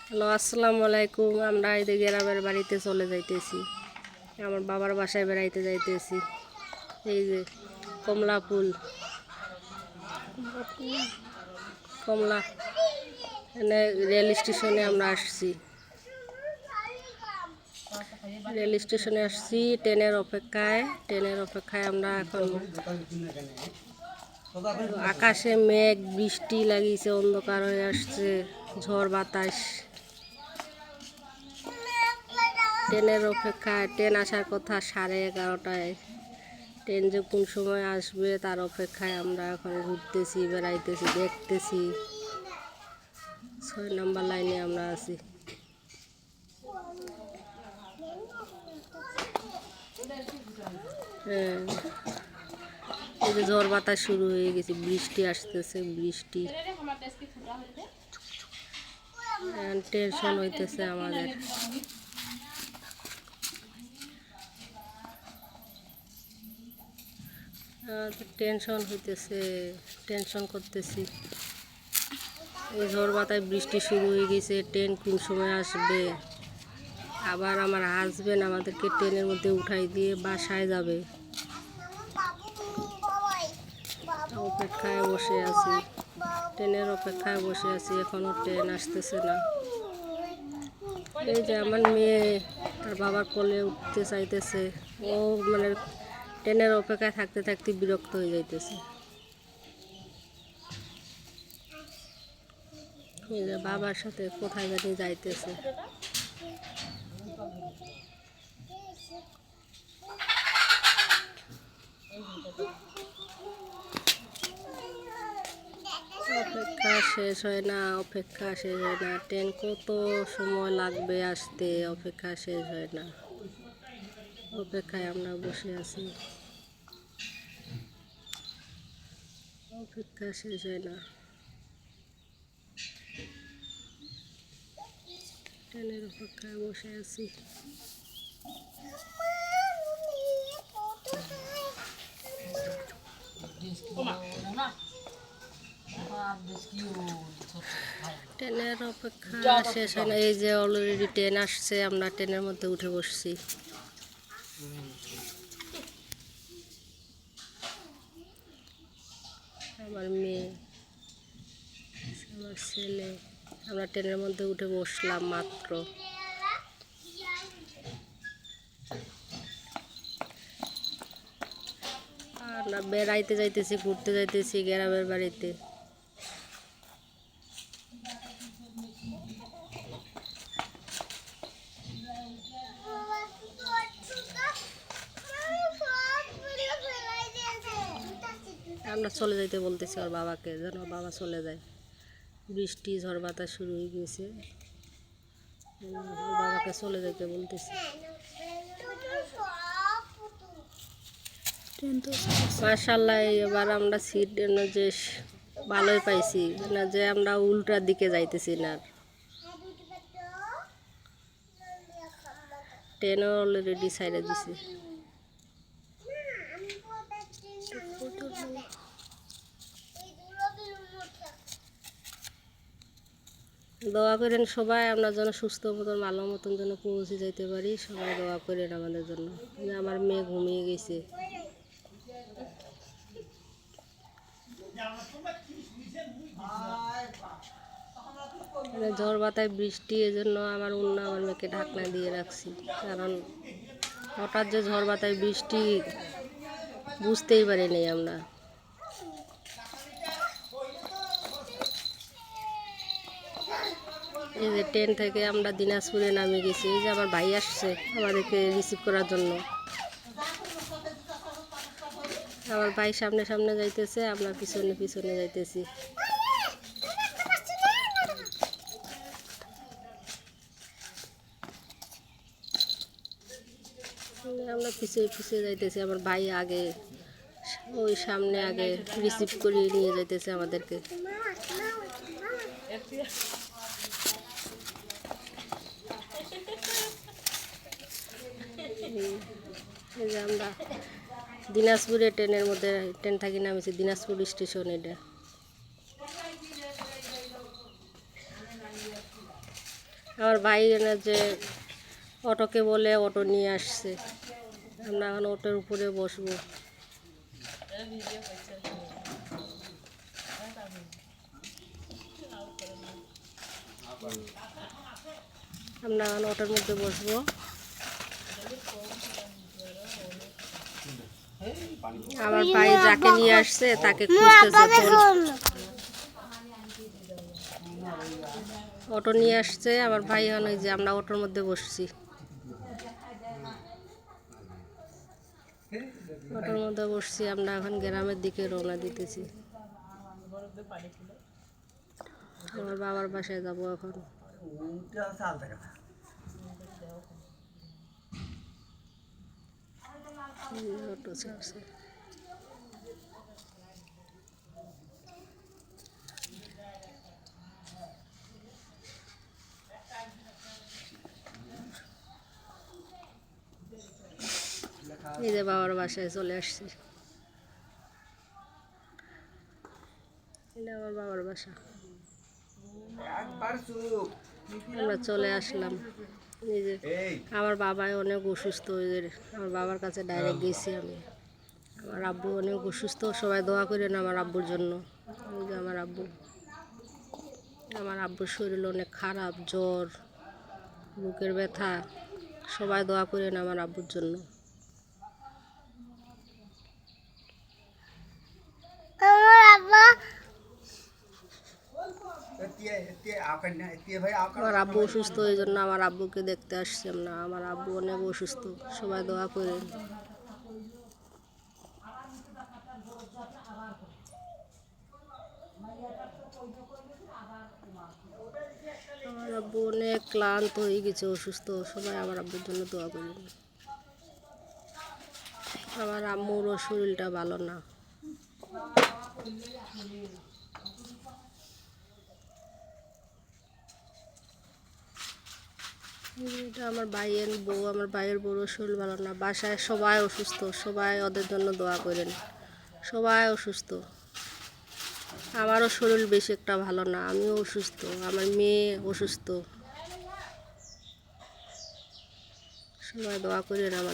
Hello, আসসালামু আলাইকুম। আমরা এই যে গ্রামের বাড়িতে চলে যাইতেছি, আমার বাবার বাসায় বেড়াইতে যাইতেছি। এই যে কমলা ফুল, কমলা এখানে রেল স্টেশনে আমরা আসছি। রেল স্টেশনে আসছি ট্রেনের অপেক্ষায় আমরা এখন। আকাশে মেঘ, বৃষ্টি লাগিয়েছে, অন্ধকার হয়ে আসছে, ঝড় বাতাস। ট্রেনের অপেক্ষায়, ট্রেন আসার কথা 11:30টায়। ট্রেন যে কোন সময় আসবে তার অপেক্ষায় আমরা এখন ঘুরতেছি, বেড়াইতেছি, দেখতেছি। 6 নম্বর লাইনে আমরা আছি। হ্যাঁ, এই যে ঝড় বাতাস শুরু হয়ে গেছে, বৃষ্টি আসতেছে, বৃষ্টি। টেনশন হইতেছে আমাদের। টেনশন করতেছি। এই ঝড় বাতায় বৃষ্টি শুরু হয়ে গেছে, ট্রেন কোন সময় আসবে। আবার আমার হাজবেন্ড আমাদেরকে ট্রেনের মধ্যে উঠাই দিয়ে বাসায় যাবে। ট্রেনের অপেক্ষায় বসে আছি, এখনো ট্রেন আসতেছে না। এই যে আমার মেয়ে তার বাবার কোলে উঠতে চাইতেছে, ও মানে ট্রেনের অপেক্ষায় থাকতে থাকতে বিরক্ত হয়ে যাইতেছে। এই যে বাবার সাথে কোথায় জানি যাইতেছে। অপেক্ষা শেষ হয় না, ট্রেন কত সময় লাগবে আসতে, অপেক্ষা শেষ হয় না। অপেক্ষায় আমরা বসে আছি, অপেক্ষা শেষ হয় না। ট্রেনের অপেক্ষায় বসে আছি। ট্রেনের অপেক্ষা শেষ হয় না। এই যে অলরেডি ট্রেন আসছে, আমরা ট্রেনের মধ্যে উঠে বসছি। আমার মেয়ে, আমার ছেলে, আমরা ট্রেনের মধ্যে উঠে বসলাম মাত্র। আমরা বেড়াইতে যাইতেছি, ঘুরতে যাইতেছি গ্রামের বাড়িতে। আমরা চলে যাইতে বলতেছি ওর বাবাকে, যেন বাবা চলে যায়। বৃষ্টি ঝড় বাতাস শুরু হয়ে গেছে, ওর বাবাকে চলে যাইতে বলতেছি। মাশাআল্লাহ, এবার আমরা সিট যে ভালোই পাইছি না, যে আমরা উল্টার দিকে যাইতেছি না। ট্রেনও অলরেডি সাইডে দিছে। দোয়া করেন সবাই, আমরা যেন সুস্থ মতন ভালো মতন যেন পৌঁছে যাইতে পারি। সবাই দোয়া করেন আমাদের জন্য। আমার মেয়ে ঘুমিয়ে গেছে। ঝড় বাতায় বৃষ্টি, এজন্য আমার মেয়েকে ঢাকনা দিয়ে রাখছি। কারণ হঠাৎ যে ঝড় বাতায় বৃষ্টি, বুঝতেই পারিনি আমরা। এই যে ট্রেন থেকে আমরা দিনাজপুরে নামে গেছি। এই যে আমার ভাই আসছে আমাদেরকে রিসিভ করার জন্য। আমার ভাই সামনে সামনে যাইতেছে, আমরা পিছনে পিছনে যাইতেছি। আমরা পিছিয়ে পিছিয়ে যাইতেছি, আমার ভাই আগে, ওই সামনে আগে রিসিভ করে নিয়ে যাইতেছে আমাদেরকে। এই যে আমরা দিনাজপুরে ট্রেনের মধ্যে, ট্রেন থাকি নামেছি দিনাজপুর স্টেশন। এটা আমার ভাই এনে যে অটোকে বলে অটো নিয়ে আসছে, আমরা এখন অটোর উপরে বসবো। আমরা এখন অটোর মধ্যে বসবো। আমার ভাই যাকে নিয়ে আসছে তাকে খুঁজতেছে। অটো নিয়ে আসছে আমার ভাই, এখন ওই যে আমরা অটোর মধ্যে বসছি। অটোর মধ্যে বসছি, আমরা এখন গ্রামের দিকে রওনা দিতেছি। আমার বাবার বাসায় যাবো এখন। অটো ছাড়ছে। এই যে বাবার বাসায় চলে আসছি। এটা আমার বাবার বাসা। আমরা চলে আসলাম। এই যে আমার বাবা অনেক অসুস্থ, আমার বাবার কাছে ডাইরেক্ট গেছি আমি। আমার আব্বু অনেক অসুস্থ, সবাই দোয়া করেন আমার আব্বুর জন্য। এই যে আমার আব্বু, আমার আব্বুর শরীর অনেক খারাপ, জ্বর, বুকের ব্যথা, সবাই দোয়া করেন আমার আব্বুর জন্য। আমার আব্বু অসুস্থ, এই জন্য আমার আব্বুকে দেখতে আসছি আমরা। আমার আব্বু অনেক অসুস্থ, সবাই দোয়া করেন। আমার আব্বু অনেক ক্লান্ত হয়ে গেছে, অসুস্থ, সবাই আমার আব্বুর জন্য দোয়া করেন। আমার আম্মুরও শরীরটা ভালো না। এটা আমার ভাইয়ের বউ, আমার ভাইয়ের বউরও শরীর ভালো না। বাসায় সবাই অসুস্থ, সবাই ওদের জন্য দোয়া করেন। সবাই অসুস্থ, আমারও শরীর বেশি একটা ভালো না, আমিও অসুস্থ, আমার মেয়ে অসুস্থ, সবাই দোয়া করেন আমার।